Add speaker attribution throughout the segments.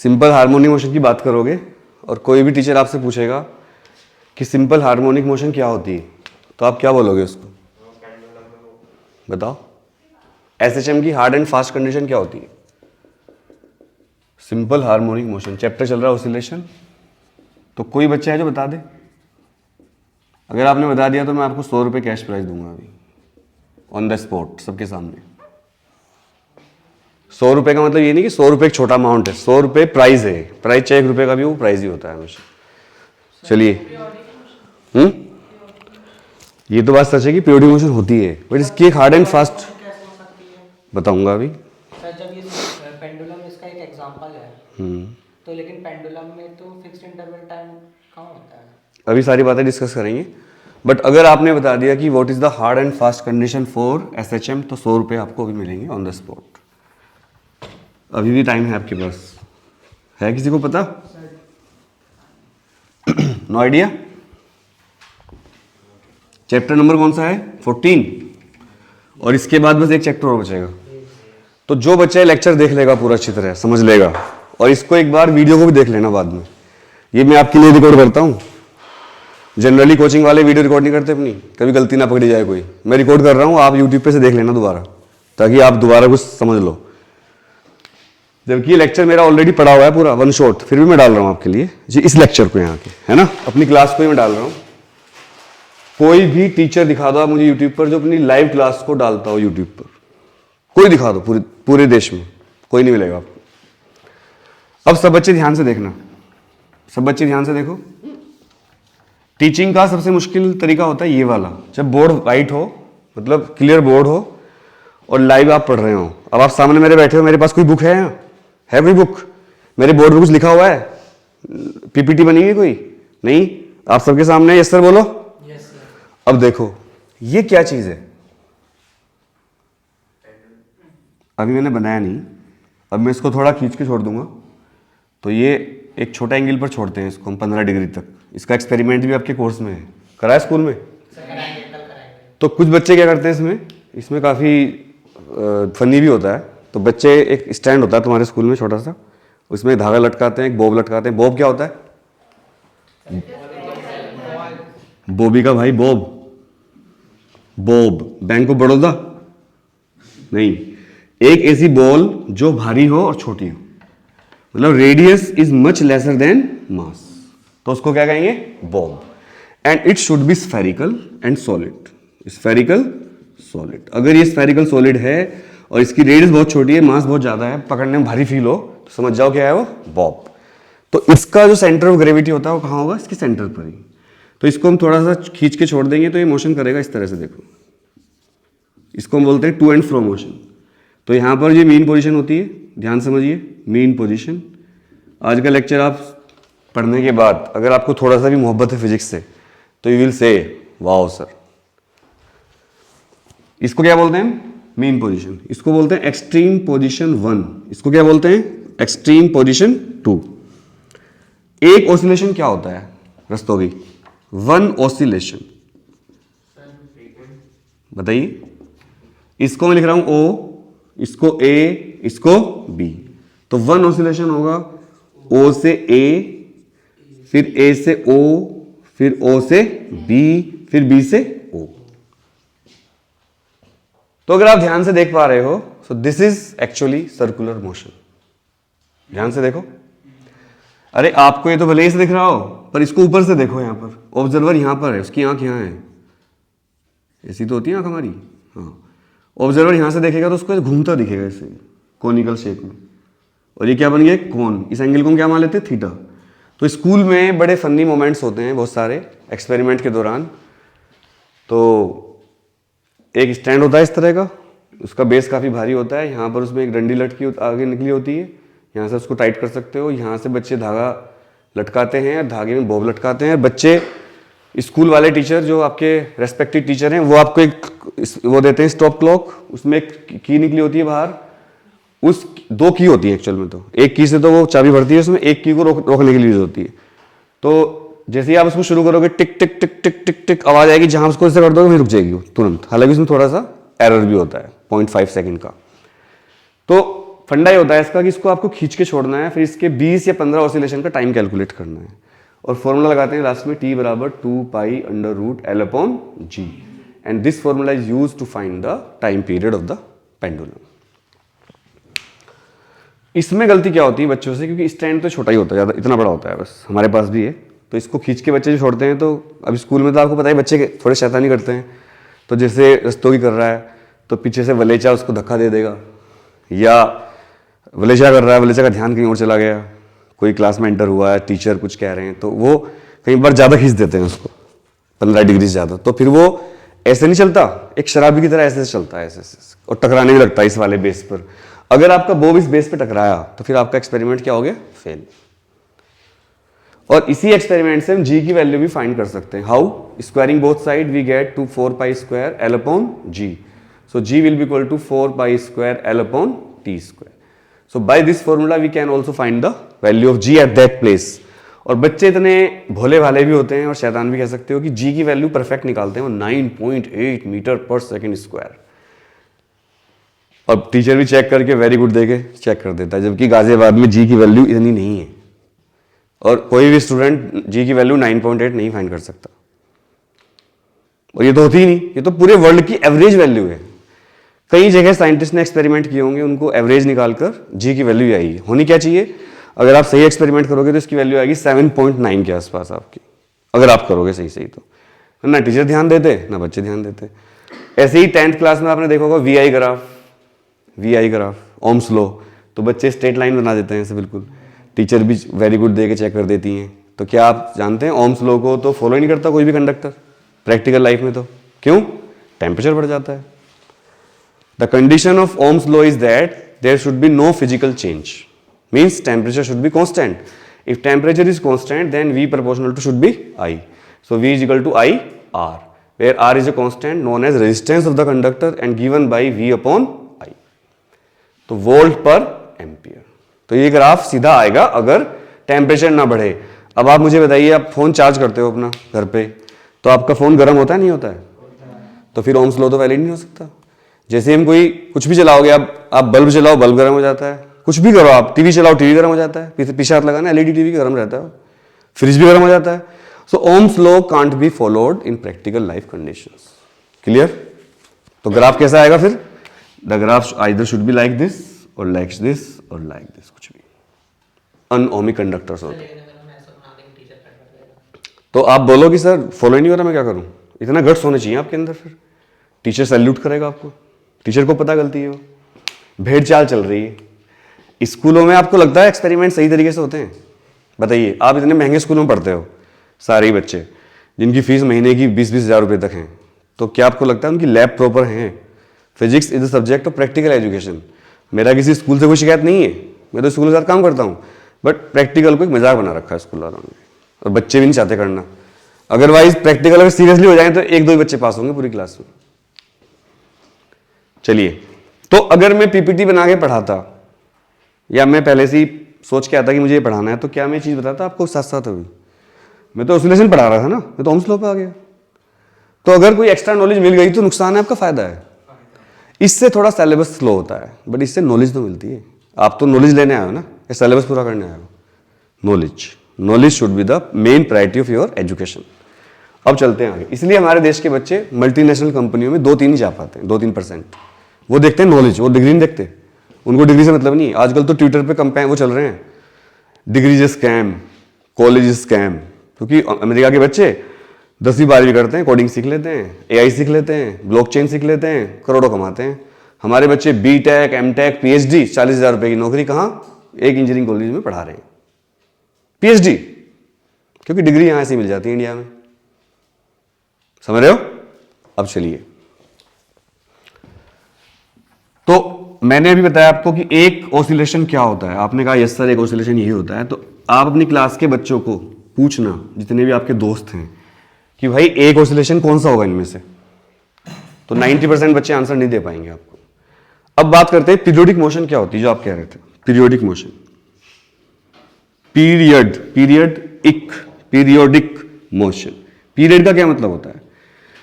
Speaker 1: Simple harmonic motion की बात करोगे और कोई भी टीचर आपसे पूछेगा कि सिंपल हार्मोनिक मोशन क्या होती है, तो आप क्या बोलोगे उसको? बताओ। एसएचएम की हार्ड एंड फास्ट कंडीशन क्या होती है? Simple harmonic motion. चैप्टर चल रहा है ऑसिलेशन, तो कोई बच्चा है जो बता दे? अगर आपने बता दिया तो मैं आपको 100 रुपये कैश प्राइज दूंगा अभी ऑन द स्पॉट, सबके सामने। 100 रुपये का मतलब ये नहीं कि 100 रुपये एक छोटा अमाउंट है, 100 रुपये प्राइज है। प्राइज चाहे 1 रुपये का भी वो प्राइज ही होता है हमेशा। चलिए, ये तो बात सच है कि पीरियोडिक मोशन होती है, बट इसकी एक हार्ड एंड फास्ट बताऊंगा अभी।
Speaker 2: सर जब ये पेंडुलम इसका एक एग्जांपल है, तो लेकिन पेंडुलम में तो फिक्स्ड इंटरवल टाइम कहाँ होता है?
Speaker 1: अभी सारी बातें डिस्कस करेंगे, बट अगर आपने बता दिया कि what is the hard and fast condition for SHM, तो 100 रुपये आपको अभी मिलेंगे ऑन द स्पॉट। अभी भी टाइम है आपके पास, है किसी को पता? No idea? चैप्टर नंबर कौन सा है? 14। और इसके बाद बस एक चैप्टर और बचेगा। तो जो बच्चा लेक्चर देख लेगा पूरा अच्छी तरह समझ लेगा, और इसको एक बार वीडियो को भी देख लेना बाद में। ये मैं आपके लिए रिकॉर्ड करता हूँ। जनरली कोचिंग वाले वीडियो रिकॉर्ड नहीं करते अपनी, कभी गलती ना पकड़ी जाए कोई। मैं रिकॉर्ड कर रहा हूँ, आप यूट्यूब पे से देख लेना दोबारा, ताकि आप दोबारा कुछ समझ लो। जबकि ये लेक्चर मेरा ऑलरेडी पढ़ा हुआ है पूरा वन शॉट, फिर भी मैं डाल रहा हूँ आपके लिए जी इस लेक्चर को यहाँ के, है ना, अपनी क्लास को ही मैं डाल रहा हूँ। कोई भी टीचर दिखा दो आप मुझे यूट्यूब पर जो अपनी लाइव क्लास को डालता हो यूट्यूब पर, कोई दिखा दो पूरे देश में, कोई नहीं मिलेगा आपको। अब सब बच्चे ध्यान से देखना, सब बच्चे ध्यान से देखो। टीचिंग का सबसे मुश्किल तरीका होता है ये वाला, जब बोर्ड वाइट हो, मतलब क्लियर बोर्ड हो और लाइव आप पढ़ रहे हो। अब आप सामने मेरे बैठे हो, मेरे पास कोई बुक है कोई बुक? मेरे बोर्ड पे कुछ लिखा हुआ है? पीपीटी बनी है कोई? नहीं। आप सबके सामने यस सर बोलो।
Speaker 2: Yes sir.
Speaker 1: अब देखो ये क्या चीज है, अभी मैंने बनाया नहीं, अब मैं इसको थोड़ा खींच के छोड़ दूंगा। तो ये एक छोटा एंगल पर छोड़ते हैं इसको हम 15 डिग्री तक। इसका एक्सपेरिमेंट भी आपके कोर्स में है, कराया स्कूल में? तो कुछ बच्चे क्या करते हैं इसमें काफ़ी फनी भी होता है। तो बच्चे, एक स्टैंड होता है तुम्हारे स्कूल में छोटा सा, उसमें धागा लटकाते हैं, एक बॉब लटकाते हैं। बॉब क्या होता है? बॉबी का भाई बॉब, बैंक ऑफ बड़ौदा नहीं, एक ऐसी बॉल जो भारी हो और छोटी हो, मतलब radius is much lesser than mass, तो उसको क्या कहेंगे? Bob. And it should be spherical and solid. Spherical solid, अगर ये स्फेरिकल सॉलिड है और इसकी रेडियस बहुत छोटी है, मास बहुत ज्यादा है, पकड़ने में भारी फील हो, तो समझ जाओ क्या है वो? बॉब। तो इसका जो सेंटर ऑफ ग्रेविटी होता है वो कहाँ होगा? इसके सेंटर पर ही। तो इसको हम थोड़ा सा खींच के छोड़ देंगे तो ये मोशन करेगा इस तरह से, देखो इसको हम बोलते हैं टू एंड फ्रो मोशन। तो यहाँ पर ये मीन पोजीशन होती है, ध्यान समझिए, मीन पोजीशन। आज का लेक्चर आप पढ़ने के बाद अगर आपको थोड़ा सा भी मोहब्बत है फिजिक्स से, तो you will say wow sir. इसको क्या बोलते हैं? Mean position. इसको बोलते हैं एक्सट्रीम पोजीशन 1। इसको क्या बोलते हैं? Extreme position 2। एक ऑसिलेशन क्या होता है रस्तोगी? 1 ऑसिलेशन बताइए। इसको मैं लिख रहा हूं O, इसको A, इसको B। तो 1 ऑसिलेशन होगा O से A, फिर A से O, फिर O से B, फिर B से O। तो अगर आप ध्यान से देख पा रहे हो, so this is actually circular motion. ध्यान से देखो। अरे आपको ये तो भले ही से दिख रहा हो, पर इसको ऊपर से देखो। यहां पर ऑब्जर्वर यहां पर है, उसकी आंख यहां है, ऐसी तो होती है आंख हमारी। हाँ, ऑब्जर्वर यहां से देखेगा तो उसको घूमता दिखेगा ऐसे कोनिकल शेप में, और ये क्या बन गया? कोन। इस एंगल को हम क्या मान लेते हैं? थीटा। तो स्कूल में बड़े फनी मोमेंट्स होते हैं बहुत सारे एक्सपेरिमेंट के दौरान। तो एक स्टैंड होता है इस तरह का, उसका बेस काफ़ी भारी होता है, यहाँ पर उसमें एक डंडी लटकी आगे निकली होती है, यहाँ से उसको टाइट कर सकते हो। यहाँ से बच्चे धागा लटकाते हैं, धागे में बॉब लटकाते हैं। बच्चे, स्कूल वाले टीचर जो आपके रेस्पेक्टिव टीचर हैं, वो आपको एक वो देते हैं स्टॉप क्लॉक, उसमें एक की निकली होती है बाहर। उस 2 की होती है एक्चुअल में, तो एक की से तो वो चाबी भरती है, उसमें एक की को रोकने के लिए यूज होती है। तो जैसे ही आप उसको शुरू करोगे, टिक टिक टिक टिक टिक टिक आवाज आएगी, जहां उसको ऐसे कर दोगे वहीं रुक जाएगी वो तुरंत। हालांकि उसमें थोड़ा सा एरर भी होता है 0.5 सेकंड का। तो फंडा ये होता है इसका कि इसको आपको खींच के छोड़ना है, फिर इसके 20 या 15 ऑसिलेशन का टाइम कैलकुलेट करना है, और फॉर्मूला लगाते हैं लास्ट में t बराबर 2π√L/g, and this formula is use to find the time period of the pendulum. इसमें गलती क्या होती है बच्चों से, क्योंकि स्टैंड तो छोटा ही होता है, ज़्यादा इतना बड़ा होता है, बस हमारे पास भी है, तो इसको खींच के बच्चे जो छोड़ते हैं, तो अभी स्कूल में तो आपको पता है बच्चे थोड़े शैतानी करते हैं, तो जैसे रस्तोगी कर रहा है तो पीछे से वलेचा उसको धक्का दे देगा, या वलेचा कर रहा है, वलेचा का ध्यान कहीं और चला गया, कोई क्लास में एंटर हुआ है, टीचर कुछ कह रहे हैं, तो वो कई बार ज़्यादा खींच देते हैं उसको 15 डिग्री से ज़्यादा, तो फिर वो ऐसे नहीं चलता, एक शराबी की तरह ऐसे चलता है, ऐसे और टकराने भी लगता है इस वाले बेस पर। अगर आपका बोब इस बेस पे टकराया तो फिर आपका एक्सपेरिमेंट क्या हो गया, फेल। और इसी एक्सपेरिमेंट से हम जी की वैल्यू भी फाइंड कर सकते हैं। How? Squaring both side we get to 4π² L/g, so g will be equal to 4π² L/t²। so by this formula we can also find the value of g at that place। और बच्चे इतने भोले भाले भी होते हैं और शैतान भी कह सकते हो कि g की वैल्यू परफेक्ट निकालते हैं, वो 9.8 मीटर पर सेकेंड स्क्वायर, और टीचर भी चेक करके वेरी गुड देके चेक कर देता है, जबकि गाजियाबाद में जी की वैल्यू इतनी नहीं है, और कोई भी स्टूडेंट जी की वैल्यू 9.8 नहीं फाइंड कर सकता, और ये तो होती ही नहीं, ये तो पूरे वर्ल्ड की एवरेज वैल्यू है। कई जगह साइंटिस्ट ने एक्सपेरिमेंट किए होंगे, उनको एवरेज निकालकर जी की वैल्यू आई है। होनी क्या चाहिए, अगर आप सही एक्सपेरिमेंट करोगे तो इसकी वैल्यू आएगी 7.9 के आसपास आपकी, अगर आप करोगे सही सही तो। ना टीचर ध्यान देते ना बच्चे ध्यान देते। ऐसे ही 10th क्लास में आपने देखा होगा V I graph, Ohm's law, तो बच्चे स्ट्रेट लाइन बना देते हैं ऐसे बिल्कुल, टीचर भी वेरी गुड दे के चेक कर देती हैं। तो क्या आप जानते हैं ओम्स लॉ को तो फॉलो ही नहीं करता कोई भी कंडक्टर प्रैक्टिकल लाइफ में, तो क्यों? टेम्परेचर बढ़ जाता है। The condition of Ohm's law is that there should be no physical change, means temperature should be constant. If temperature is constant then V proportional to should be I, so V is equal to I R, where R is a constant known as resistance of the conductor and given by V upon I, तो volt पर ampere. तो ये graph सीधा आएगा अगर temperature ना बढ़े। अब आप मुझे बताइए, आप फोन चार्ज करते हो अपना घर पे, तो आपका फोन गर्म होता है नहीं होता है, तो फिर ओम्स लॉ तो वैलिड नहीं हो सकता। जैसे हम कोई कुछ भी चलाओगे, आप बल्ब चलाओ बल्ब गर्म हो जाता है, कुछ भी करो, आप टीवी चलाओ टीवी गर्म हो जाता है, पीछे हाथ लगाना एलईडी टीवी गर्म रहता है, फ्रिज भी गर्म हो जाता है। So Ohm's law can't be followed in practical life conditions. Clear? तो ग्राफ कैसा आएगा फिर? The graph either should be like this or like this or like this, कुछ भी अनओमिक कंडक्टर्स होते हैं। तो आप बोलोगे सर फॉलो ही नहीं हो रहा, मैं क्या करूं? इतना गट्स होने चाहिए आपके अंदर, फिर टीचर सैल्यूट करेगा आपको। टीचर को पता गलती है, वो भेड़ चाल चल रही है। स्कूलों में आपको लगता है एक्सपेरिमेंट सही तरीके से होते हैं? बताइए, आप इतने महंगे स्कूलों में पढ़ते हो, सारे ही बच्चे जिनकी फीस महीने की 20-20 हज़ार रुपये तक हैं, तो क्या आपको लगता है उनकी लैब प्रॉपर हैं? Physics is the subject of practical education. मेरा किसी स्कूल से कोई शिकायत नहीं है, मैं तो स्कूल के साथ काम करता हूँ, बट प्रैक्टिकल को एक मजाक बना रखा है स्कूल वालों ने, और बच्चे भी नहीं चाहते करना। अदरवाइज प्रैक्टिकल अगर सीरियसली हो जाए तो 1-2 ही बच्चे पास होंगे पूरी क्लास में। चलिए, तो अगर मैं पीपीटी बना के पढ़ाता, या मैं पहले से ही सोच के आता कि मुझे ये पढ़ाना है, तो क्या मैं चीज़ बताता आपको साथ साथ अभी? मैं तो ऑसिलेशन पढ़ा रहा था ना, मैं तो ओम्स लॉ पे आ गया। तो अगर कोई एक्स्ट्रा नॉलेज मिल गई तो नुकसान है आपका, फायदा है? इससे थोड़ा सिलेबस स्लो होता है, बट इससे नॉलेज तो मिलती है। आप तो नॉलेज लेने आए हो ना, या सिलेबस पूरा करने आए हो? Knowledge should be the main priority of your education. अब चलते हैं आगे। इसलिए हमारे देश के बच्चे मल्टीनेशनल कंपनियों में 2-3 ही जा पाते हैं, 2-3%। वो देखते हैं नॉलेज, वो डिग्री नहीं देखते, उनको डिग्री से मतलब नहीं है। आजकल तो ट्विटर पे कंपेन वो चल रहे हैं, degree is scam, college is scam, क्योंकि अमेरिका के बच्चे 10वीं 12वीं करते हैं, कोडिंग सीख लेते हैं, AI सीख लेते हैं, ब्लॉकचेन सीख लेते हैं, करोड़ों कमाते हैं। हमारे बच्चे BTech, MTech, PhD, 40,000 रुपये की नौकरी कहाँ? एक इंजीनियरिंग कॉलेज में पढ़ा रहे हैं, PhD, क्योंकि डिग्री यहाँ से मिल जाती है इंडिया में। समझ रहे हो? अब चलिए, तो मैंने अभी बताया आपको कि एक ऑसिलेशन क्या होता है। आपने कहा यस सर एक ऑसिलेशन यही होता है। तो आप अपनी क्लास के बच्चों को पूछना, जितने भी आपके दोस्त हैं, कि भाई एक ऑसिलेशन कौन सा होगा इनमें से, तो 90% बच्चे आंसर नहीं दे पाएंगे आपको। अब बात करते हैं पीरियोडिक मोशन क्या होती है, जो आप कह रहे थे। Periodic motion, periodic motion. Period का क्या मतलब होता है?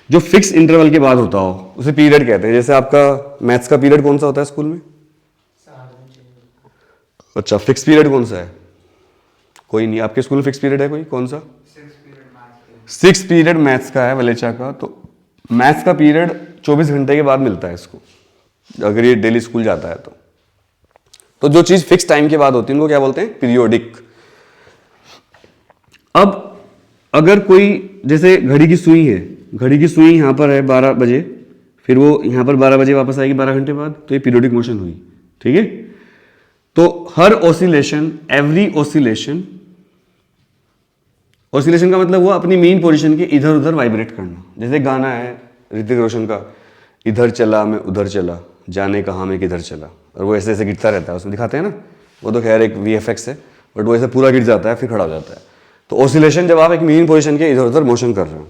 Speaker 1: जो फिक्स इंटरवल के बाद होता हो उसे पीरियड कहते हैं। जैसे आपका मैथ्स का पीरियड कौन सा होता है स्कूल में? अच्छा, फिक्स पीरियड कौन सा है? कोई नहीं, आपके स्कूल में फिक्स पीरियड है कोई? कौन सा? 6 पीरियड मैथ्स का है वलेचा का। तो मैथ्स का पीरियड 24 घंटे के बाद मिलता है इसको, अगर ये डेली स्कूल जाता है तो जो चीज फिक्स टाइम के बाद होती है उनको क्या बोलते हैं? पीरियोडिक। अब अगर कोई, जैसे घड़ी की सुई है, घड़ी की सुई यहां पर है 12 बजे, फिर वो यहां पर 12 बजे वापस आएगी 12 घंटे बाद, तो ये पीरियोडिक मोशन हुई, ठीक है। तो हर ऑसिलेशन, एवरी ऑसिलेशन, ऑसिलेशन का मतलब हुआ अपनी मेन पोजीशन के इधर उधर वाइब्रेट करना। जैसे गाना है ऋतिक रोशन का, इधर चला मैं उधर चला, जाने कहाँ मैं किधर चला, और वो ऐसे ऐसे गिरता रहता है, उसमें दिखाते हैं ना, वो तो खैर एक VFX है, बट वो ऐसे पूरा गिर जाता है फिर खड़ा हो जाता है। तो ऑसिलेशन जब आप एक मेन पोजीशन के इधर उधर मोशन कर रहे हो।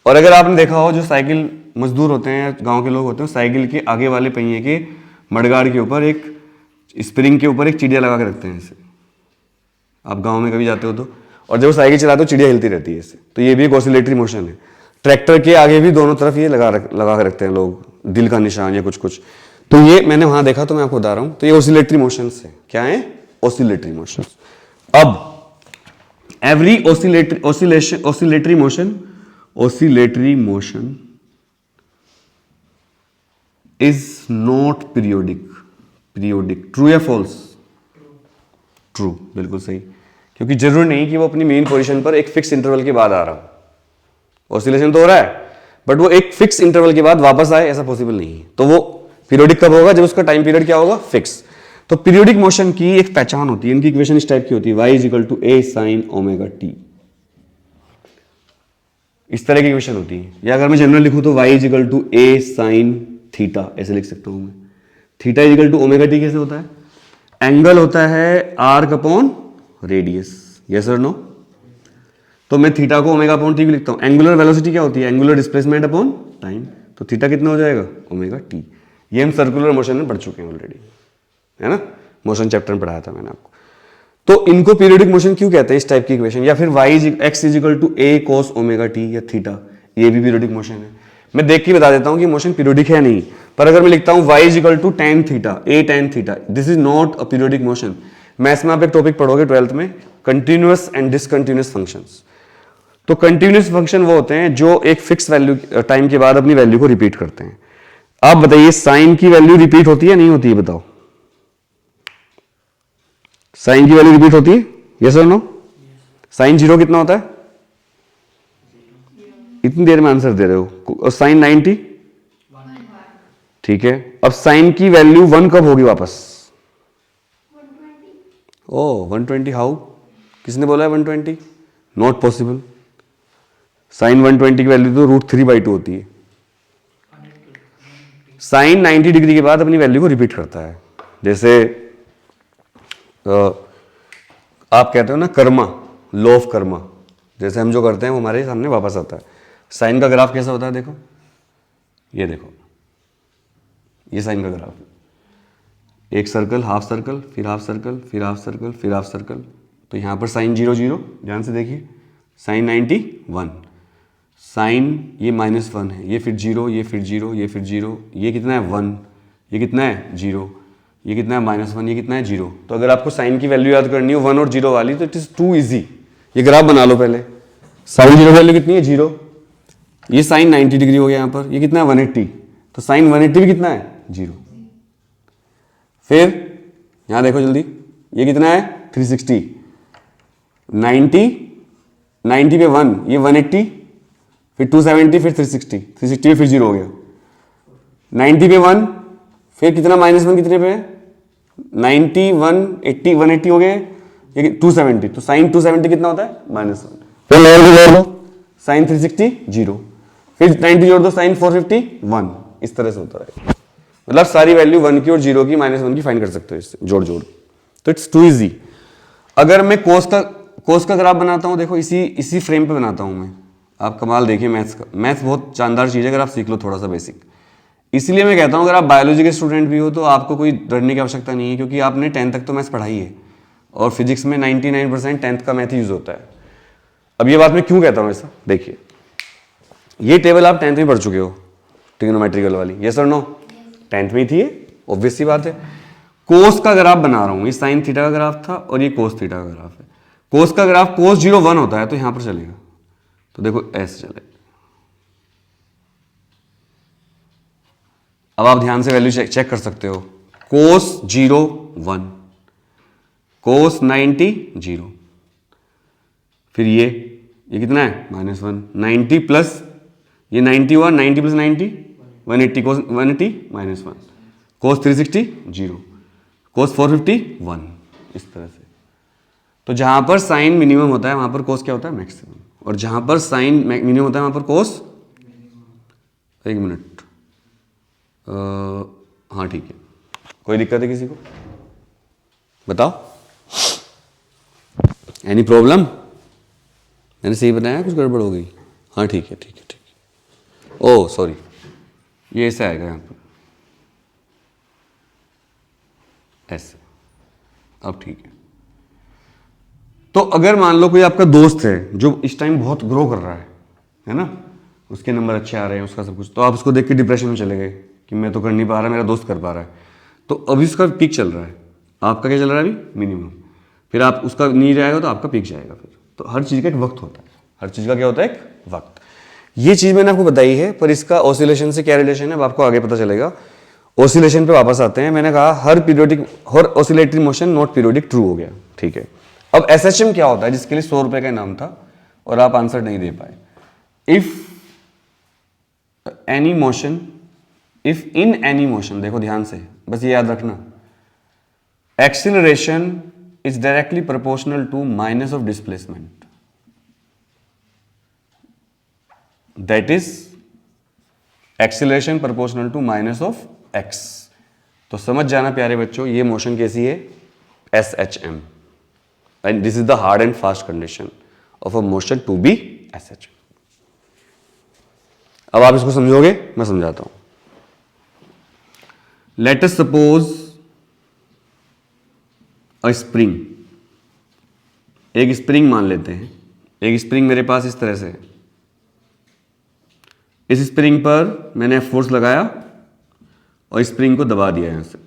Speaker 1: और अगर आपने देखा हो, जो साइकिल मजदूर होते हैं, गाँव के लोग होते हैं, साइकिल के आगे वाले पहिए के मडगाड़ के ऊपर एक स्प्रिंग के ऊपर एक चिड़िया लगा के रखते हैं ऐसे, आप गाँव में कभी जाते हो तो, और जब वो साइकिल चलाते हो चिड़िया हिलती रहती है इससे। तो ये भी एक ऑसिलेटरी मोशन है। ट्रैक्टर के आगे भी दोनों तरफ ये लगा के रखते हैं लोग, दिल का निशान या कुछ कुछ। तो ये मैंने वहां देखा, तो मैं आपको बता रहा हूं। तो ये ऑसिलेटरी मोशंस है। क्या है? Oscillatory motions. अब every oscillatory motion is not periodic. True या फॉल्स? ट्रू, बिल्कुल सही। क्योंकि जरूरी नहीं कि वो अपनी मेन पोजीशन पर एक फिक्स इंटरवल के बाद आ रहा हो। ऑसिलेशन तो हो रहा है, बट वो एक फिक्स इंटरवल के बाद वापस आए, ऐसा पॉसिबल नहीं है। तो वो पीरियोडिक कब होगा? जब उसका टाइम पीरियड क्या होगा? फिक्स। तो पीरियोडिक मोशन की एक पहचान होती है, इनकी इक्वेशन इस टाइप की होती है, y = a sin omega t। इस तरह की इक्वेशन होती है। या अगर मैं जनरल लिखूं तो y = a sin थीटा, ऐसे लिख सकता हूं मैं। थीटा = ओमेगा t कैसे होता है? एंगल होता है आर्क अपॉन रेडियस, यस और नो? तो मैं थीटा को ओमेगा अपॉन टी भी लिखता हूं। एंगुलर वेलोसिटी क्या होती है? Angular displacement upon time. तो थीटा कितना हो जाएगा? Omega T. ये हम सर्कुलर मोशन में पढ़ चुके हैं ऑलरेडी, है ना? मोशन चैप्टर में पढ़ाया था मैंने आपको। तो इनको पीरियोडिक मोशन क्यों कहते हैं, इस टाइप की इक्वेशन? या फिर x = a cos omega T या थीटा, ये भी पीरियोडिक मोशन है। मैं देख के बता देता हूं कि मोशन पीरियोडिक है नहीं। पर अगर मैं लिखता हूं y = tan theta, a tan theta, this is not a periodic motion. Maths में आप एक टॉपिक पढ़ोगे 12th में, कंटिन्यूअस एंड डिसकंटिन्यूअस फंक्शंस। तो कंटिन्यूअस फंक्शन वो होते हैं जो एक फिक्स वैल्यू टाइम के बाद अपनी वैल्यू को रिपीट करते हैं। आप बताइए, साइन की वैल्यू रिपीट होती है नहीं होती है? बताओ, साइन की वैल्यू रिपीट होती है? यस और नो? साइन 0 कितना होता है? इतनी देर में आंसर दे रहे हो। और साइन 90? ठीक है। अब साइन की वैल्यू 1 कब होगी वापस? 120। हाउ? किसने बोला है 120? Not possible. साइन 120 की वैल्यू तो √3/2 होती है। साइन 90 डिग्री के बाद अपनी वैल्यू को रिपीट करता है। जैसे आप कहते हो ना कर्मा, लॉ ऑफ कर्मा, जैसे हम जो करते हैं वो हमारे सामने वापस आता है। साइन का ग्राफ कैसा होता है? देखो, ये देखो, ये साइन का ग्राफ है। एक सर्कल, हाफ सर्कल, फिर हाफ सर्कल, फिर हाफ सर्कल, फिर हाफ सर्कल। तो यहाँ पर साइन 0 0, ध्यान से देखिए, साइन 90 1, साइन ये -1 है, ये फिर 0, ये फिर 0, ये फिर 0, ये कितना है 1, ये कितना है 0, ये कितना है -1, ये कितना है 0। तो अगर आपको साइन की वैल्यू याद करनी हो 1 और 0 वाली, तो इट इज टू इजी। ये ग्राफ बना लो पहले। साइन 0 वैल्यू कितनी है? 0। ये साइन 90 डिग्री हो गया यहाँ पर, ये कितना है 180। तो साइन 180 भी कितना है? 0। फिर यहां देखो जल्दी, ये कितना है? 360। 90 पे 1, ये 180, फिर 270, फिर 360, 360 पे फिर 0 हो गया। 90 पे 1, फिर कितना -1 कितने पे है? 90 180, 180 हो गए, ये 270। तो साइन 270 कितना होता है? -1। फिर जोड़ दो, साइन 360 0, फिर 90 जोड़ दो, साइन 450 1। इस तरह से होता है। मतलब सारी वैल्यू 1 की और 0 की, -1 की फाइंड कर सकते हो इससे जोड़। तो इट्स टू इजी। अगर मैं कोस का ग्राफ बनाता हूं, देखो इसी फ्रेम पे बनाता हूं मैं। आप कमाल देखिए मैथ्स का। मैथ्स बहुत शानदार चीज है अगर आप सीख लो थोड़ा सा बेसिक। इसलिए मैं कहता हूं अगर आप बायोलॉजी के स्टूडेंट भी हो तो आपको कोई डरने की आवश्यकता नहीं है, क्योंकि आपने 10th तक तो मैथ्स पढ़ाई है और फिजिक्स में 99% 10th का मैथ यूज होता है। अब ये बात मैं क्यों कहता हूं ऐसा, देखिए ये टेबल आप 10th में पढ़ चुके हो, ट्रिग्नोमेट्रिकल वाली, यस और नो? 10th में ही थी, ऑब्वियस सी बात है। कोस का ग्राफ बना रहा हूं, ये साइन थीटा का ग्राफ था और ये कोस थीटा का ग्राफ है। कोस का ग्राफ कोस 0 1 होता है तो यहां पर चलेगा, तो देखो ऐसे चलेगा। अब आप ध्यान से वैल्यू चेक कर सकते हो, कोस 0 1, कोस 90 0, फिर ये कितना है -1, 90 प्लस ये 90 हुआ, 90 प्लस 90 180, कोस 180 -1, कोस 360 0, कोस 450 1, इस तरह से। तो जहां पर साइन मिनिमम होता है वहां पर कोस क्या होता है, मैक्सिमम, और जहां पर साइन मिनिमम होता है वहां पर कोस, एक मिनट, हाँ ठीक है, कोई दिक्कत है किसी को, बताओ, एनी प्रॉब्लम? मैंने सही बताया, कुछ गड़बड़ हो गई? हाँ ठीक है ठीक है ठीक है, ओह सॉरी, ये ऐसे आएगा यहाँ पर, ऐसे, अब ठीक है। तो अगर मान लो कोई आपका दोस्त है जो इस टाइम बहुत ग्रो कर रहा है ना, उसके नंबर अच्छे आ रहे हैं, उसका सब कुछ, तो आप उसको देख के डिप्रेशन में चले गए कि मैं तो कर नहीं पा रहा, मेरा दोस्त कर पा रहा है, तो अभी उसका पीक चल रहा है, आपका क्या चल रहा है अभी, मिनिमम, फिर आप उसका नहीं जाएगा तो आपका पीक जाएगा फिर। तो हर चीज़ का एक वक्त होता है, हर चीज़ का क्या होता है, एक वक्त। ये चीज़ मैंने आपको बताई है, पर इसका ऑसिलेशन से क्या रिलेशन है अब आपको आगे पता चलेगा। ऑसिलेशन पे वापस आते हैं, मैंने कहा हर oscillatory motion not periodic true हो गया, ठीक है। अब एसएचएम क्या होता है, जिसके लिए 100 रुपए का इनाम था और आप आंसर नहीं दे पाए। इफ इन एनी मोशन, देखो ध्यान से, बस ये याद रखना, acceleration is directly proportional to minus of displacement, that is acceleration proportional to minus of x. तो समझ जाना प्यारे बच्चों, ये मोशन कैसी है, SHM, and this is the hard and fast condition of a motion to be SHM. अब आप इसको समझोगे, मैं समझाता हूं। Let us suppose a spring, एक स्प्रिंग मान लेते हैं, एक स्प्रिंग मेरे पास इस तरह से है, इस स्प्रिंग पर मैंने फोर्स लगाया और स्प्रिंग को दबा दिया यहां से।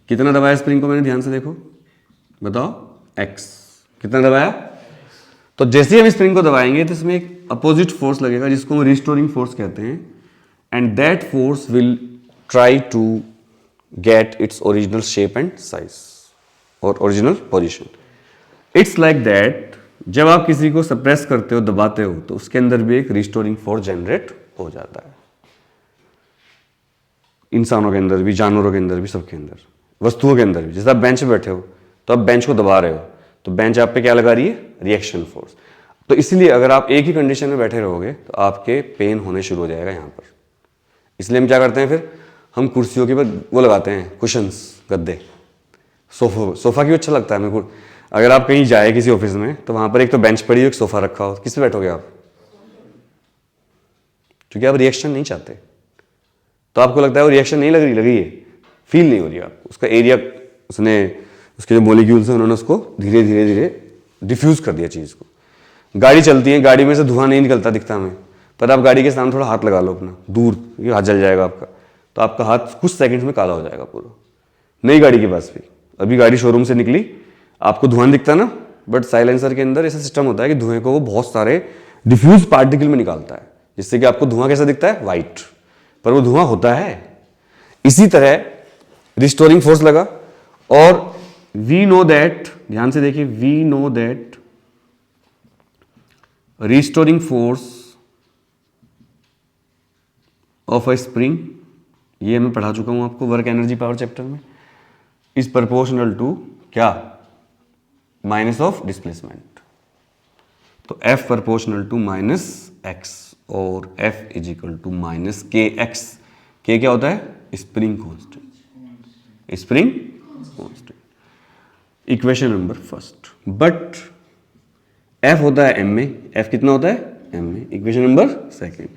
Speaker 1: कितना दबाया स्प्रिंग को मैंने, ध्यान से देखो, बताओ, एक्स। कितना दबाया? तो जैसे ही हम स्प्रिंग को दबाएंगे तो इसमें एक अपोजिट फोर्स लगेगा जिसको हम रिस्टोरिंग फोर्स कहते हैं, and that force will try to get its original shape and size और original position. It's like that, जब आप किसी को सप्रेस करते हो, दबाते हो, तो उसके अंदर भी एक रिस्टोरिंग फोर्स जनरेट हो जाता है। इंसानों के अंदर भी, जानवरों के अंदर भी, सबके अंदर, वस्तुओं के अंदर भी। जैसे आप बेंच पे बैठे हो तो आप बेंच को दबा रहे हो, तो बेंच आप पे क्या लगा रही है, रिएक्शन फोर्स। तो इसलिए अगर आप एक ही कंडीशन में बैठे रहोगे तो आपके पेन होने शुरू हो जाएगा यहाँ पर। इसलिए हम क्या करते हैं, फिर हम कुर्सियों के ऊपर वो लगाते हैं, कुशंस, गद्दे। सोफा क्यों अच्छा लगता है मेरे को, अगर आप कहीं जाए किसी ऑफिस में तो वहां पर एक तो बेंच पड़ी हो, एक सोफा रखा हो, किस पे बैठोगे आप? क्योंकि आप रिएक्शन नहीं चाहते, तो आपको लगता है वो रिएक्शन नहीं लग रही है, फील नहीं हो रही आपको, उसका एरिया, उसके जो मॉलिक्यूल्स हैं उन्होंने उसको धीरे धीरे धीरे डिफ्यूज कर दिया चीज़ को। गाड़ी चलती है, गाड़ी में से धुआं नहीं निकलता दिखता हमें, पर आप गाड़ी के सामने थोड़ा हाथ लगा लो अपना दूर, ये हाथ जल जाएगा आपका, तो आपका हाथ कुछ सेकंड्स में काला हो जाएगा पूरा। नई गाड़ी के पास भी, अभी गाड़ी शोरूम से निकली, आपको धुआं दिखता ना, बट साइलेंसर के अंदर ऐसा सिस्टम होता है कि धुएं को वो बहुत सारे डिफ्यूज पार्टिकल में निकालता है, जिससे कि आपको धुआं कैसा दिखता है, वाइट, पर वो धुआं होता है। इसी तरह रिस्टोरिंग फोर्स लगा, और वी नो दैट, ध्यान से देखिए, we know that restoring force of a spring, ये मैं पढ़ा चुका हूं आपको वर्क एनर्जी पावर चैप्टर में, इज प्रोपोर्शनल टू क्या, माइनस ऑफ डिस्प्लेसमेंट। तो F proportional to minus x, और F is equal to minus K x. K क्या होता है, spring constant, spring constant. Equation number first, but F होता है m में, F कितना होता है, m में। इक्वेशन नंबर सेकंड,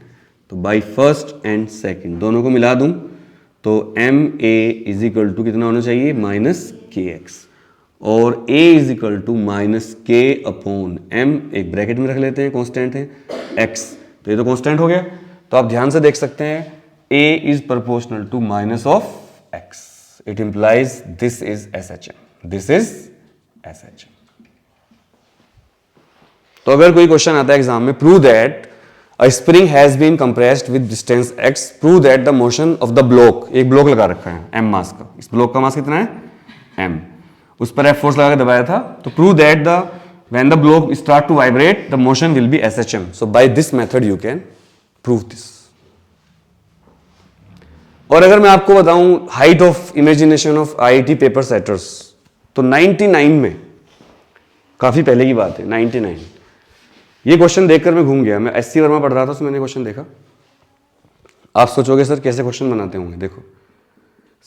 Speaker 1: तो बाई फर्स्ट एंड सेकंड दोनों को मिला दूं तो M A is equal to कितना होना चाहिए, माइनस के एक्स, और a is equal to minus K upon m, एक ब्रैकेट में रख लेते हैं, कांस्टेंट है x, तो ये तो कांस्टेंट हो गया। तो आप ध्यान से देख सकते हैं a is proportional to minus of x, it implies this is SHM, this is SHM। तो अगर कोई क्वेश्चन आता है एग्जाम में, prove that a spring has been compressed with distance x, prove that the motion of the block, एक block लगा रखा है m मास का, इस ब्लॉक का मास कितना है m, उस पर F फोर्स लगा के दबाया था, तो prove that the when the block start to vibrate the motion will be SHM। So by this method you can prove this. और अगर मैं आपको बताऊं height of imagination of IIT paper setters, तो 99 में, काफी पहले की बात है 99, ये क्वेश्चन देखकर मैं घूम गया। मैं SC वर्मा पढ़ रहा था, उसमें मैंने क्वेश्चन देखा। आप सोचोगे सर कैसे क्वेश्चन बनाते होंगे, देखो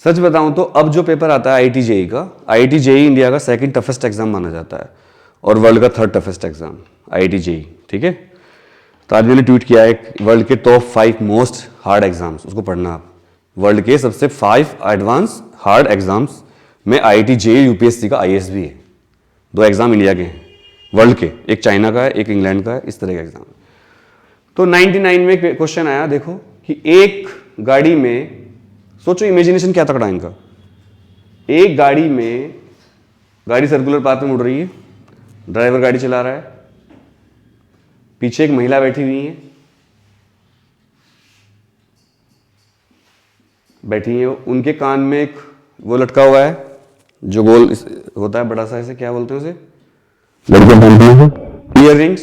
Speaker 1: सच बताऊं तो अब जो पेपर आता है IIT JEE का, IIT JEE इंडिया का सेकंड टफेस्ट एग्जाम माना जाता है और वर्ल्ड का third toughest exam IIT JEE, ठीक है। तो आज मैंने ट्वीट किया है वर्ल्ड के टॉप 5 मोस्ट हार्ड एग्जाम्स, उसको पढ़ना आप। वर्ल्ड के सबसे 5 एडवांस हार्ड एग्जाम्स में IIT JEE UPSC का IAS भी है। 2 एग्जाम इंडिया के हैं वर्ल्ड के, एक चाइना का है, एक इंग्लैंड का है, इस तरह का एग्जाम। तो 99 में क्वेश्चन आया, देखो कि एक गाड़ी में, सोचो इमेजिनेशन क्या तकड़ा इनका, एक गाड़ी में, गाड़ी सर्कुलर पाथ में मुड़ रही है, ड्राइवर गाड़ी चला रहा है, पीछे एक महिला बैठी हुई है, उनके कान में एक वो लटका हुआ है जो गोल होता है बड़ा सा, ऐसे क्या बोलते हैं उसे, लड़कियां पहनती हैं, ईयर रिंग्स।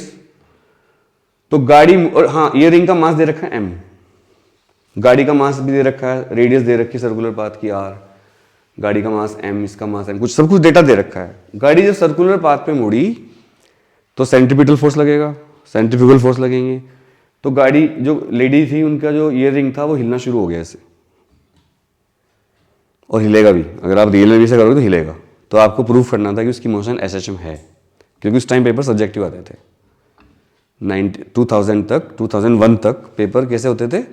Speaker 1: तो गाड़ी, और हाँ ईयर रिंग का मास दे रखा है M, गाड़ी का मास भी दे रखा है, रेडियस दे रखी है सर्कुलर पाथ की R, गाड़ी का मास M, इसका मास M, कुछ सब कुछ डेटा दे रखा है। गाड़ी जब सर्कुलर पाथ पे मुड़ी तो सेंट्रीपिटल फोर्स लगेगा, सेंट्रीफ्यूगल फोर्स लगेंगे, तो गाड़ी, जो लेडी थी उनका जो ईयर रिंग था वो हिलना शुरू हो गया ऐसे, और हिलेगा भी, अगर आप रियल में भी ऐसा करोगे तो हिलेगा। तो आपको प्रूफ करना था कि उसकी मोशन SHM है, क्योंकि उस टाइम पेपर सब्जेक्टिव आते थे। 2000 तक, 2001 तक पेपर कैसे होते थे,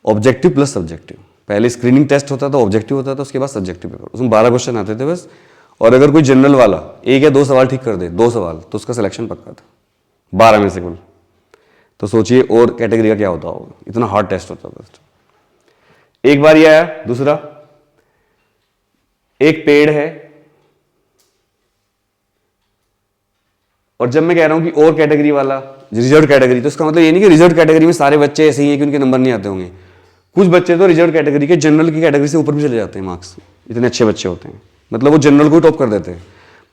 Speaker 1: ऑब्जेक्टिव प्लस सब्जेक्टिव। पहले स्क्रीनिंग टेस्ट होता था, ऑब्जेक्टिव होता था, उसके बाद सब्जेक्टिव पेपर, उसमें 12 क्वेश्चन आते थे बस। और अगर कोई जनरल वाला 1 या 2 सवाल ठीक कर दे, 2 सवाल, तो उसका सिलेक्शन पक्का था 12 में से कुल। तो सोचिए और कैटेगरी का क्या होता होगा, इतना हार्ड टेस्ट होता था। एक बार ये आया। दूसरा, एक पेड़ है, और जब मैं कह रहा हूं कि और कैटेगरी वाला, रिजर्व कैटेगरी, तो इसका मतलब ये नहीं कि रिजर्व कैटेगरी में सारे बच्चे ऐसे ही हैं कि उनके नंबर नहीं आते होंगे। कुछ बच्चे तो रिजर्व कैटेगरी के जनरल की कैटेगरी से ऊपर भी चले जाते हैं मार्क्स, इतने अच्छे बच्चे होते हैं, मतलब वो जनरल को टॉप कर देते हैं।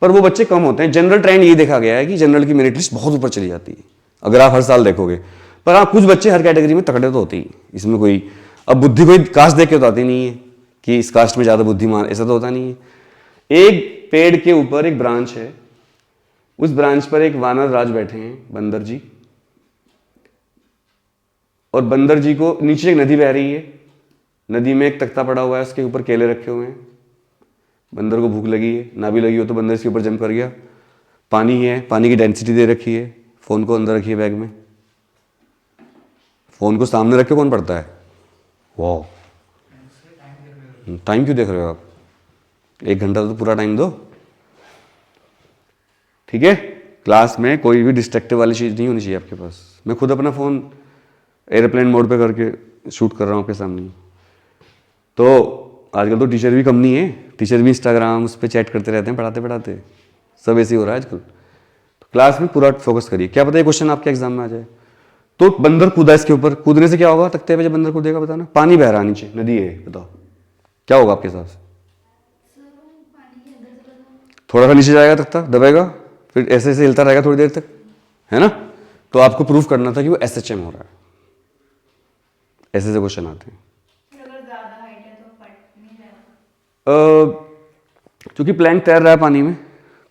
Speaker 1: पर वो बच्चे कम होते हैं। जनरल ट्रेंड ये देखा गया है कि जनरल की मेरिट लिस्ट बहुत ऊपर चली जाती है, अगर आप हर साल देखोगे। पर हाँ, कुछ बच्चे हर कैटेगरी में तगड़े तो होते ही, इसमें कोई, अब बुद्धि कोई कास्ट देख के तो आती नहीं है कि इस कास्ट में ज़्यादा बुद्धिमान, ऐसा तो होता नहीं है। एक पेड़ के ऊपर एक ब्रांच है, उस ब्रांच पर एक वानर राज बैठे हैं, बंदर जी, और बंदर जी को नीचे एक नदी बह रही है, नदी में एक तख्ता पड़ा हुआ है, उसके ऊपर केले रखे हुए हैं। बंदर को भूख लगी है, ना भी लगी हो तो बंदर इसके ऊपर जंप कर गया। पानी है, पानी की डेंसिटी दे रखी है, फोन को अंदर रखिए बैग में, फोन को सामने रखे कौन पढ़ता है, वाह, टाइम क्यों देख रहे हो आप, 1 घंटा तो पूरा टाइम दो, ठीक है। क्लास में कोई भी डिस्ट्रैक्टिव वाली चीज़ नहीं होनी चाहिए आपके पास। मैं खुद अपना फ़ोन एयरप्लेन मोड पे करके शूट कर रहा हूँ आपके सामने। तो आजकल तो टीचर भी कम नहीं है, टीचर भी इंस्टाग्राम उस पर चैट करते रहते हैं पढ़ाते पढ़ाते, सब ऐसे ही हो रहा है आजकल। तो क्लास में पूरा फोकस करिए, क्या पता ये क्वेश्चन आपके एग्जाम में आ जाए। तो बंदर कूदा इसके ऊपर, कूदने से क्या होगा तख्ते पे जब बंदर कूदेगा, बताना। पानी बह रहा नीचे, नदी है, बताओ क्या होगा आपके हिसाब से। थोड़ा सा नीचे जाएगा तख्ता, दबेगा, फिर ऐसे ऐसे हिलता रहेगा थोड़ी देर तक, है ना। तो आपको प्रूफ करना था कि वो SHM हो रहा है। ऐसे ऐसे क्वेश्चन आते हैं।
Speaker 3: अगर ज्यादा हाइट है तो फट नहीं जाएगा,
Speaker 1: क्योंकि प्लैंक तैर रहा है पानी में,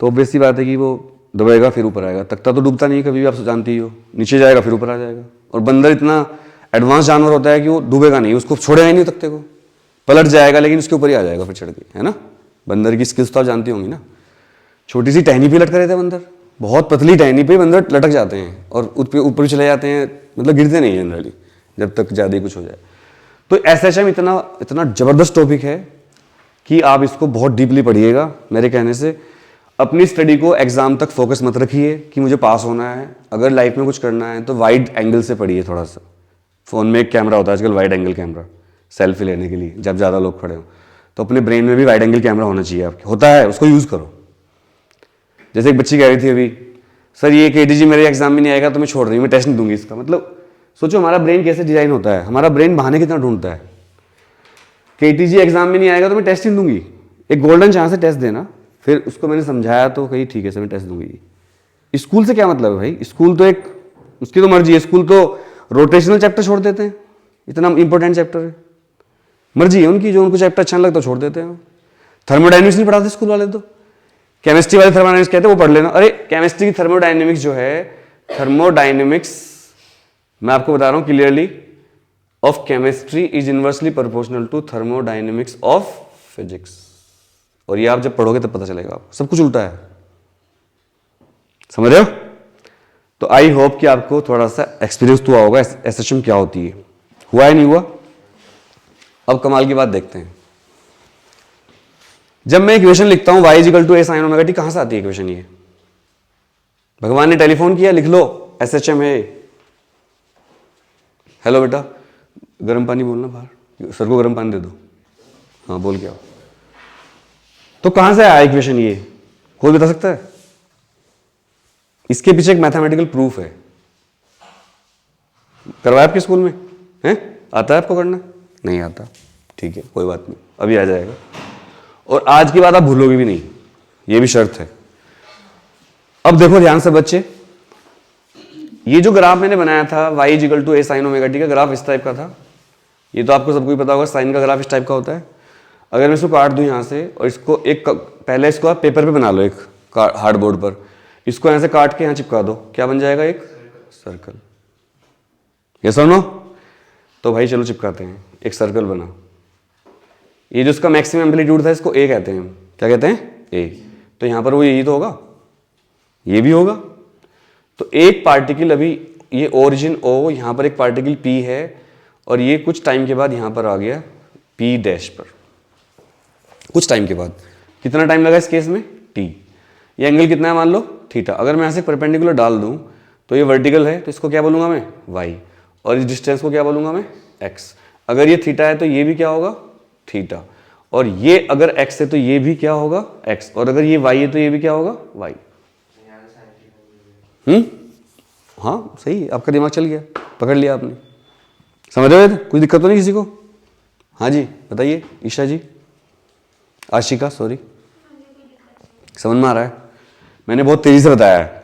Speaker 1: तो ऑब्वियस सी बात है कि वो दबेगा फिर ऊपर आएगा। तख्ता तो डूबता नहीं कभी भी, आप जानती ही हो, नीचे जाएगा फिर ऊपर आ जाएगा। और बंदर इतना एडवांस जानवर होता है कि वो डूबेगा नहीं, उसको छोड़ेगा ही नहीं तख्ते को, पलट जाएगा लेकिन उसके ऊपर ही आ जाएगा फिर चढ़ के, है ना। बंदर की स्किल्स तो आप जानती होंगी ना। छोटी सी टहनी पे लटका रहता है बंदर, बहुत पतली टहनी पे बंदर लटक जाते हैं और ऊपर चले जाते हैं, मतलब गिरते नहीं जनरली जब तक ज़्यादा ही कुछ हो जाए। तो SHM इतना इतना ज़बरदस्त टॉपिक है कि आप इसको बहुत डीपली पढ़िएगा। मेरे कहने से अपनी स्टडी को एग्जाम तक फोकस मत रखिए कि मुझे पास होना है। अगर लाइफ में कुछ करना है तो वाइड एंगल से पढ़िए थोड़ा सा। फ़ोन में एक कैमरा होता है आजकल, वाइड एंगल कैमरा, सेल्फी लेने के लिए जब ज़्यादा लोग खड़े हों। तो अपने ब्रेन में भी वाइड एंगल कैमरा होना चाहिए आपके, होता है, उसको यूज़ करो। जैसे एक बच्ची कह रही थी अभी, सर ये KTG मेरे एग्जाम में नहीं आएगा तो मैं छोड़ रही हूँ, मैं टेस्ट नहीं दूंगी इसका। मतलब सोचो हमारा ब्रेन कैसे डिजाइन होता है, हमारा ब्रेन बहाने कितना ढूंढता है। KTG एग्जाम में नहीं आएगा तो मैं टेस्ट नहीं दूंगी, एक गोल्डन चांस है टेस्ट देना। फिर उसको मैंने समझाया तो कही ठीक है सर मैं टेस्ट दूंगी। स्कूल से क्या मतलब है भाई, स्कूल तो एक उसकी तो मर्जी है, स्कूल तो रोटेशनल चैप्टर छोड़ देते हैं, इतना इंपॉर्टेंट चैप्टर है, मर्जी है उनकी, जो उनको चैप्टर अच्छा लगता है छोड़ देते हैं। थर्मोडाइनमिक्स नहीं पढ़ाते स्कूल वाले, तो केमिस्ट्री वाले थर्मोडाइनमिक्स कहते हैं वो पढ़ लेना। अरे केमिस्ट्री की थर्मोडाइनमिक्स जो है, थर्मोडाइनमिक्स मैं आपको बता रहा हूं clearly, of chemistry is inversely proportional to thermodynamics of physics. और ये आप जब पढ़ोगे तब पता चलेगा आपको, सब कुछ उल्टा है, समझ रहे हो। तो आई होप कि आपको थोड़ा सा एक्सपीरियंस हुआ होगा SHM क्या होती है, हुआ है नहीं हुआ। अब कमाल की बात देखते हैं, जब मैं इक्वेशन लिखता हूं y = a sin omega t, कहां से आती है इक्वेशन ये, भगवान ने टेलीफोन किया लिख लो SHM है। हेलो बेटा गर्म पानी बोलना, बाहर सर को गर्म पानी दे दो, हाँ बोल के आओ। तो कहां से आया इक्वेशन ये, कोई बता सकता है। इसके पीछे एक मैथमेटिकल प्रूफ है, करवाया आपके स्कूल में है, आता है आपको करना, नहीं आता, ठीक है कोई बात नहीं, अभी आ जाएगा। और आज की बात आप भूलोगे भी नहीं, ये भी शर्त है। अब देखो ध्यान से बच्चे, ये जो ग्राफ मैंने बनाया था y = a sin omega t का ग्राफ इस टाइप का था। ये तो आपको सबको ही पता होगा, साइन का ग्राफ इस टाइप का होता है। अगर मैं इसको काट दूं यहाँ से, और इसको एक पहले इसको आप पेपर पे बना लो, एक हार्ड बोर्ड पर, इसको यहाँ से काट के यहाँ चिपका दो, क्या बन जाएगा, एक सर्कल। यस और नो। तो भाई चलो चिपकाते हैं, एक सर्कल बना। ये जो इसका मैक्सिमम एम्पलीट्यूड था इसको A कहते हैं, क्या कहते हैं, A। तो यहाँ पर वो यही तो होगा, ये भी होगा। तो एक पार्टिकल अभी ये ओरिजिन O, यहाँ पर एक पार्टिकल P है, और ये कुछ टाइम के बाद यहाँ पर आ गया P' पर, कुछ टाइम के बाद। कितना टाइम लगा इस केस में, T। ये एंगल कितना है मान लो, थीटा। अगर मैं यहाँ से परपेंडिकुलर डाल दूँ तो ये वर्टिकल है, तो इसको क्या बोलूँगा मैं, y, और इस डिस्टेंस को क्या बोलूँगा मैं, x। अगर ये थीटा है तो ये भी क्या होगा, थीटा। और ये अगर x है तो ये भी क्या होगा, x। और अगर ये y है तो ये भी क्या होगा, y। हाँ सही, आपका दिमाग चल गया, पकड़ लिया आपने, समझ रहे थे, कोई दिक्कत तो नहीं किसी को। हाँ जी बताइए, ईशा जी, आशिका सॉरी, समझ में आ रहा है। मैंने बहुत तेजी से बताया है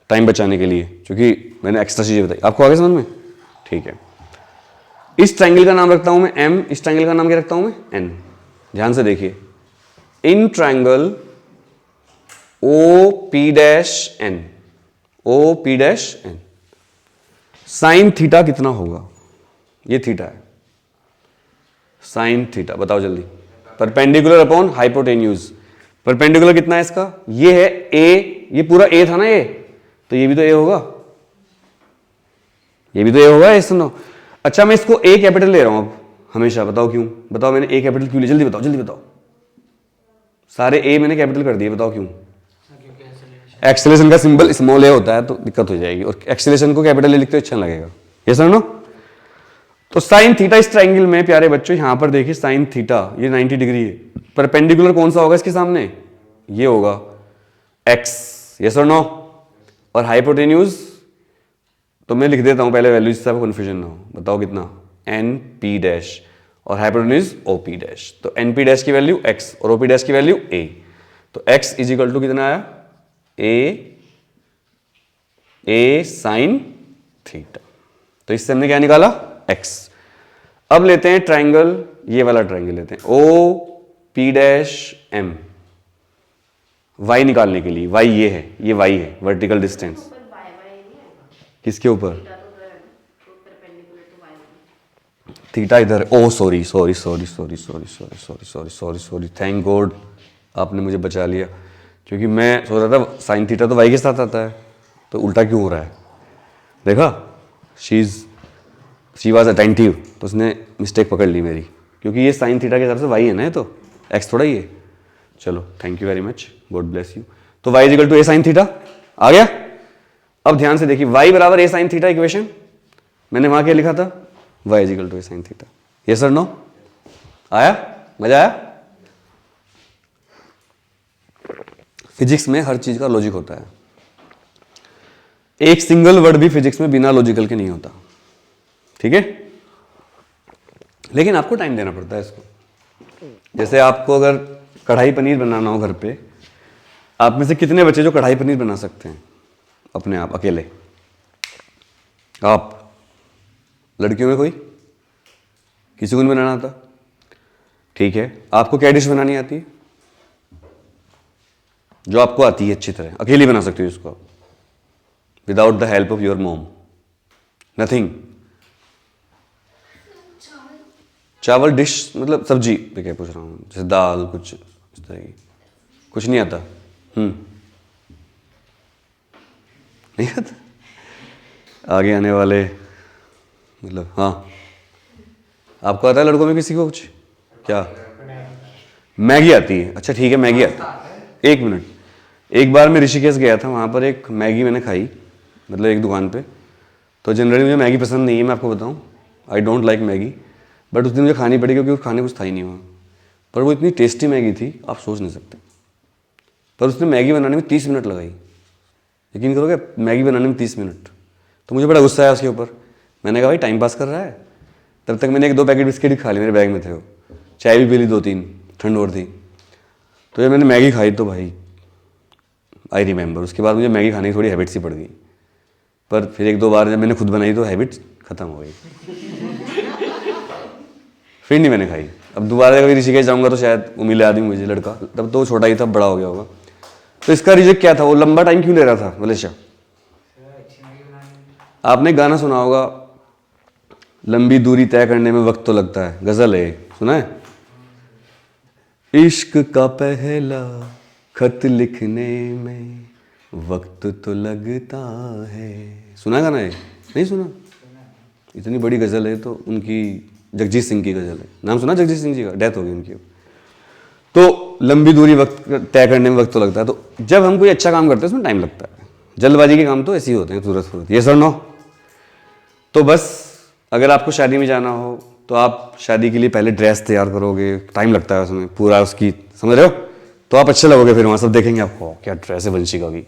Speaker 1: टाइम बचाने के लिए, क्योंकि मैंने एक्स्ट्रा चीजें बताई, आपको आगे समझ में, ठीक है। इस ट्रायंगल का नाम रखता हूं मैं M, इस ट्रायंगल का नाम क्या रखता हूं मैं, N। ध्यान से देखिए, in triangle OP', OP', sine theta कितना होगा, ये थीटा है, साइन थीटा बताओ जल्दी, परपेंडिकुलर अपॉन हाइपोटेन्यूज। परपेंडिकुलर कितना है इसका, ये है A, ये पूरा A था ना ये, तो ये भी तो A होगा, ये भी तो A होगा, सुनो। अच्छा मैं इसको A कैपिटल ले रहा हूं अब हमेशा, बताओ क्यों, बताओ मैंने A कैपिटल क्यों लिया, जल्दी बताओ, जल्दी बताओ। सारे A मैंने कैपिटल कर दिए, बताओ क्यों। एक्सेलरेशन का सिंबल स्मॉल A होता है तो दिक्कत हो जाएगी, और एक्सेलरेशन को कैपिटल A लिखते अच्छा लगेगा, ये सुनो। तो साइन थीटा इस ट्रायंगल में प्यारे बच्चों, यहां पर देखिए साइन थीटा ये 90 डिग्री है, परपेंडिकुलर कौन सा होगा इसके सामने, ये होगा x, यस और नो। और हाइपोटेन्यूज तो मैं लिख देता हूं पहले वैल्यू, जिससे आपको कंफ्यूजन ना हो। बताओ कितना, NP', और हाइपोटेन्यूज OP'। तो NP' की वैल्यू x और OP' की वैल्यू a। तो x = कितना आया, a साइन थीटा। तो इससे हमने क्या निकाला, x। अब लेते हैं ट्रायंगल, ये वाला ट्रायंगल लेते हैं OP', y निकालने के लिए, y ये है, ये y है, वर्टिकल डिस्टेंस। किसके ऊपर, थीटा इधर, oh sorry sorry sorry sorry sorry sorry sorry sorry sorry sorry, thank God आपने मुझे बचा लिया, क्योंकि मैं सोच रहा था साइन थीटा तो y के साथ आता है, तो उल्टा क्यों हो रहा है। देखा, शी वाज अटेंटिव, तो उसने मिस्टेक पकड़ ली मेरी, क्योंकि ये साइन थीटा के हिसाब से y है ना, ये तो x थोड़ा ही है। चलो thank you very much, God bless you. तो y = a sin थीटा आ गया। अब ध्यान से देखिए, y = a sin theta equation, मैंने वहां क्या लिखा था, y = a sin theta, yes और नो, आया, मजा आया। फिजिक्स में हर चीज़ का लॉजिक होता है, एक सिंगल वर्ड भी फिजिक्स में बिना लॉजिकल के नहीं होता, ठीक है। लेकिन आपको टाइम देना पड़ता है इसको। जैसे आपको अगर कढ़ाई पनीर बनाना हो घर पे, आप में से कितने बच्चे जो कढ़ाई पनीर बना सकते हैं अपने आप अकेले? आप लड़कियों में कोई, किसी को नहीं बनाना आता? ठीक है, आपको क्या डिश बनानी आती है जो आपको आती है अच्छी तरह, अकेली बना सकती हो इसको without the help of your mom? Nothing. चावल डिश मतलब सब्जी पे क्या पूछ रहा हूँ, जैसे दाल कुछ इस तरह की, कुछ नहीं आता? नहीं आता? आगे आने वाले मतलब हाँ, आपको आता है लड़कों में किसी को कुछ? क्या मैगी आती है? अच्छा ठीक है, मैगी आती है। एक मिनट, एक बार मैं ऋषिकेश गया था, वहाँ पर एक मैगी मैंने खाई, मतलब एक दुकान पे। तो जनरली मुझे मैगी पसंद नहीं है, मैं आपको बताऊँ, I don't like Maggi, but उस दिन मुझे खानी पड़ी क्योंकि खाने कुछ था ही नहीं वहाँ। पर वो इतनी टेस्टी मैगी थी आप सोच नहीं सकते। पर उसने मैगी बनाने में 30 मिनट लगाई, यकीन करोगे, मैगी बनाने में 30 मिनट। तो मुझे बड़ा गुस्सा आया उसके ऊपर। मैंने कहा भाई टाइम पास कर रहा है। तब तक मैंने 1-2 पैकेट बिस्किट ही खा लिए, मेरे बैग में थे वो, चाय भी पी ली 2-3, ठंड और थी। तो जब मैंने मैगी खाई तो भाई आई रिमेंबर, उसके बाद मुझे मैगी खाने की थोड़ी हैबिट सी पड़ गई। पर फिर 1-2 बार जब मैंने खुद बनाई तो हैबिट ख़त्म हो गई, फिर नहीं मैंने खाई। अब दोबारा कभी ऋषिकेश जाऊँगा तो शायद वो मिले आदमी मुझे लड़का, तब तो छोटा ही था, बड़ा हो गया होगा। तो इसका रीजन क्या था, वो लंबा टाइम क्यों ले रहा था मलेशिया? आपने गाना सुना होगा, लंबी दूरी तय करने में वक्त तो लगता है, गजल है, सुना है? इश्क का पहला खत लिखने में वक्त तो लगता है, सुना गाना है? नहीं सुना? इतनी बड़ी गजल है, तो उनकी जगजीत सिंह की गजल है, नाम सुना जगजीत सिंह जी का? डेथ हो गई उनकी। तो लंबी दूरी वक्त तय करने में वक्त तो लगता है। तो जब हम कोई अच्छा काम करते हैं उसमें टाइम लगता है, जल्दबाजी के काम तो ऐसे ही होते हैं, तुरंत। ये सर नो। तो बस अगर आपको शादी में जाना हो तो आप शादी के लिए पहले ड्रेस तैयार करोगे, टाइम लगता है उसमें पूरा, उसकी समझ रहे हो? तो आप अच्छे लगोगे, फिर वहाँ सब देखेंगे आपको क्या ड्रेस है वंशिका की।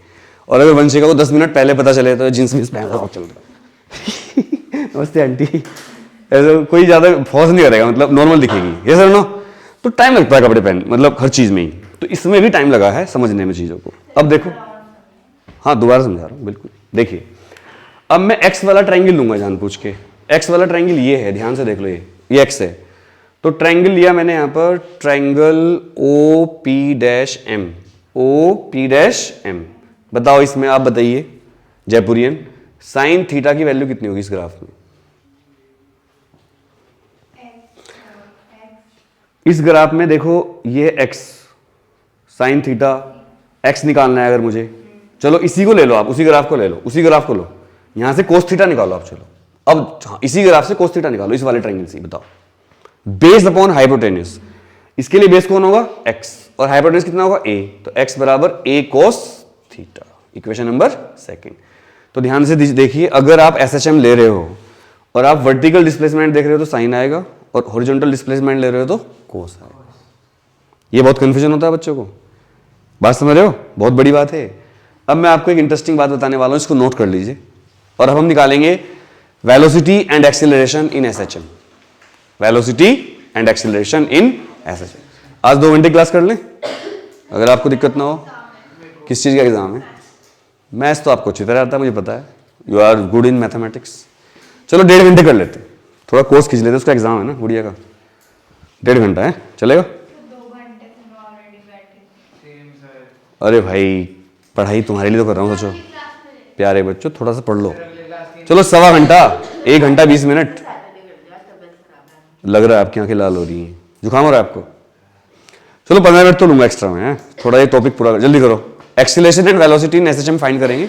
Speaker 1: और अगर वंशिका को 10 मिनट पहले पता चले तो जींस वींस पहन कर चल रहा नमस्ते आंटी, ऐसा कोई ज़्यादा फौज नहीं करेगा, मतलब नॉर्मल दिखेगी। ये सर नो। तो टाइम लगता है कपड़े पहन, मतलब हर चीज़ में ही। तो इसमें भी टाइम लगा है समझने में चीज़ों को। अब देखो, हाँ दोबारा समझा रहा हूँ, बिल्कुल देखिए। अब मैं एक्स वाला ट्रायंगल लूंगा जान पूछ के। एक्स वाला ट्रायंगल ये है, ध्यान से देख लो, ये एक्स है। तो ट्रायंगल लिया मैंने यहाँ पर, triangle O P dash M, O P dash M. बताओ इसमें, आप बताइए जयपुरियन, साइन थीटा की वैल्यू कितनी होगी इस ग्राफ में? इस ग्राफ में देखो, ये एक्स, साइन थीटा, एक्स निकालना है अगर मुझे, चलो इसी को ले लो आप, उसी ग्राफ को ले लो, उसी ग्राफ को लो, यहां से कोस थीटा निकालो आप। चलो अब हाँ, इसी ग्राफ से कोस थीटा निकालो इस वाले ट्रायंगल से। बताओ, बेस्ड अपॉन हाइपोटेन्यूज, इसके लिए बेस कौन होगा? एक्स, और हाइपोटेन्यूज कितना होगा? ए। तो एक्स बराबर ए कोस थीटा, इक्वेशन नंबर 2। तो ध्यान से देखिए, अगर आप एसएचएम ले रहे हो और आप वर्टिकल डिस्प्लेसमेंट देख रहे हो तो साइन आएगा, और हॉरिजॉन्टल डिस्प्लेसमेंट ले रहे हो तो कोस आएगा। ये बहुत कंफ्यूजन होता है बच्चों को, बात समझ रहे हो? बहुत बड़ी बात है। अब मैं आपको एक इंटरेस्टिंग बात बताने वाला हूं, इसको नोट कर लीजिए। और अब हम निकालेंगे velocity and acceleration in SHM, velocity and acceleration in SHM. आज 2 घंटे क्लास कर लें, अगर आपको दिक्कत ना हो। किस चीज़ का एग्जाम है? मैथ्स तो आपको अच्छी तरह आता है, मुझे पता है, you are good in mathematics. चलो 1.5 घंटे कर लेते, थोड़ा कोर्स खींच लेते, उसका एग्जाम है ना गुड़िया का, 1.5 घंटा है, चलेगा?
Speaker 3: 2 घंटे से मैं ऑलरेडी बैठी।
Speaker 1: अरे भाई पढ़ाई तुम्हारे लिए तो कर रहा हूँ, सोचो प्यारे बच्चों, थोड़ा सा पढ़ लो। चलो 1.25 घंटा, 1 घंटा 20 मिनट। लग रहा है आपकी आंखें लाल हो रही हैं, जुकाम हो रहा है आपको? चलो 15 मिनट तो लूंगा एक्स्ट्रा में, थोड़ा ये टॉपिक पूरा जल्दी करो। Acceleration and velocity in SHM find करेंगे।